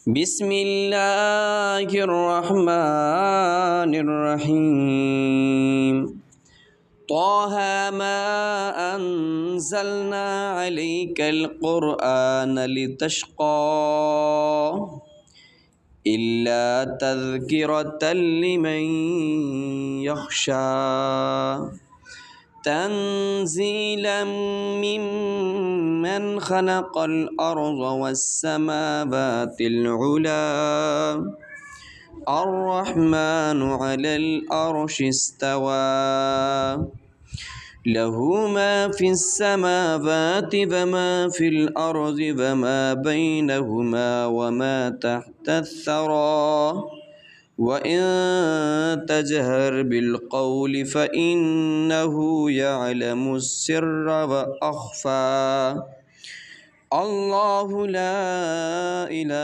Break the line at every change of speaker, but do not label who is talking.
بسم الله الرحمن الرحيم طه ما أنزلنا عليك القرآن لتشقى إلا تذكرة لمن يخشى تنزيلا ممن خلق الأرض والسماوات العلى الرحمن على الأرش استوى له ما في السماوات وما في الأرض وما بينهما وما تحت الثرى وإن تجهر بالقول فإنه يعلم السر وأخفى الله لا إله